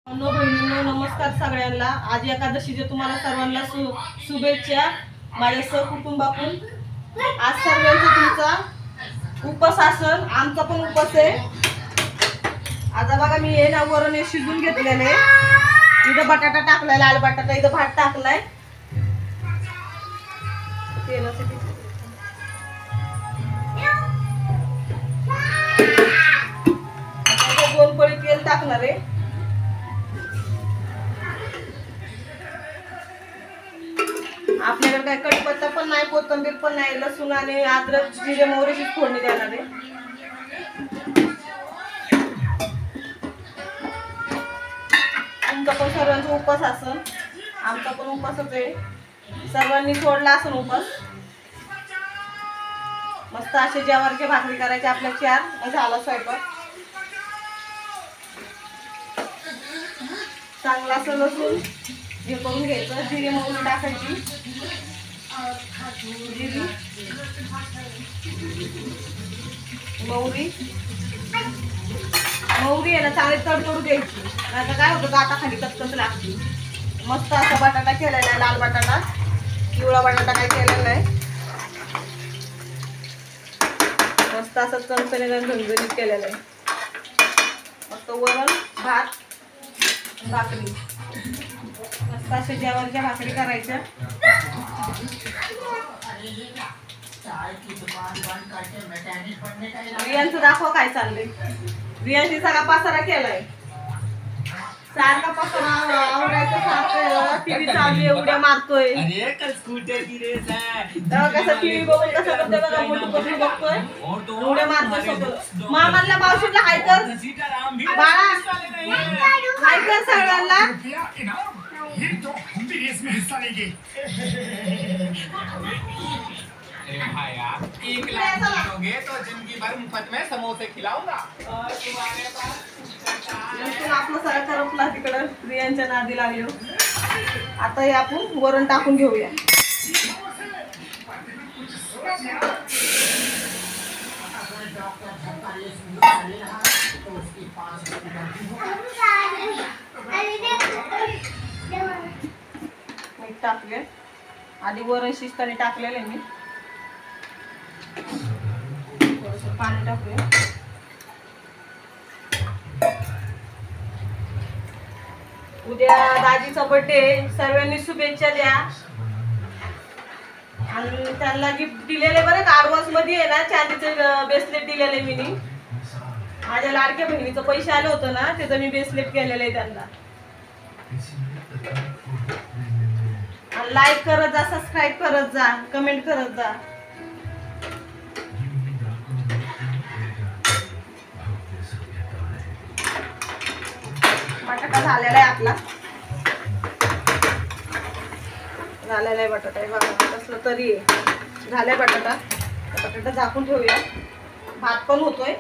बहिणींनो, नमस्कार सगळ्यांना। आज एकादशीचे तुम्हाला सर्वांना शुभेच्छा माझ्या सहकुटुंबाकडून। आज सर्वांचा तुमचा उपवास असेल, आमचा पण उपवास आहे। आता बघा मी हे ना वरण शिजून घेतलेले, इथं बटाटा टाकलाय, लाल बटाटा, इथं भात टाकलाय। आता 2 पळी तेल टाकणार आहे। आपल्याकडे काय कढीपत्ता पण नाही, कोथिंबीर पण नाही, लसूण आणि अद्रक जिरे मोहरीची फोडणी देणार आहे। तुमचा पण सर्वांचा उपवास असेल, आमचा पण उपवासच आहे। सर्वांनी सोडला असेल उपवास। मस्त असे ज्वारीची भाकरी करायची आपल्या 4 झाला स्वयंपाक। चांगला असं लसूण हे करून घ्यायचं, जिरे मोहरी टाकायची, मोहरी आहे ना चांगली तडतडू द्यायची, आता काय होतं गाठाखाली कचकच लागते। मस्त असा बटाटा केलेला आहे, लाल बटाटा, पिवळा बटाटा काय केलेला आहे, मस्त असं चणचणीत झणझणीत केलेलं आहे। मस्त वरण भात भाकरी, मस्त अशा ज्वारीच्या भाकरी करायच्या। रियांचं दाखवा काय चाललंय। रियांची सगळा पसारा केलाय, सारखा पसारा आवडायचं, सारखं टीव्ही चालू एवढ्या मारतोय। कसं टीव्ही बघून कसं करतोय बघा, मोठं करून बघतोय, एवढ्या मारतोय सगळं। मामाला मावशीला हाय कर बाळा, हाय कर सगळ्यांना। एक लाख मांगोगे तो जिंदगी भर मुफ्त में समोसे खिलाऊंगा। आपलं सगळं करपला तिकडं, रियांच्या नादी लागलो। आता हे आपण वरण टाकून घेऊया। मीठ टाकले, आधी वरण शिजताना टाकलेलं आहे मी। थोडंसं पाणी टाकूया। उद्या दाजीचा बर्थडे, सर्वांनी शुभेच्छा द्या। आणि त्यांना गिफ्ट दिलेले बरं का, ॲडव्हान्स मध्ये आहे ना चांदीचं ब्रेसलेट दिलेले मी। माझ्या लाडक्या बहिणीचं पैसे आले होतं ना, त्याचं मी ब्रेसलेट केलेलं आहे त्यांना। लाईक करत जा, सबस्क्राईब करत जा, कमेंट करत जा। बटाटा झालेला आहे आपला, झालेला आहे बटाटा, आहे बघा कसलं तरी आहे, झालाय बटाटा। बटाटा झाकून ठेवूया, भात पण होतोय।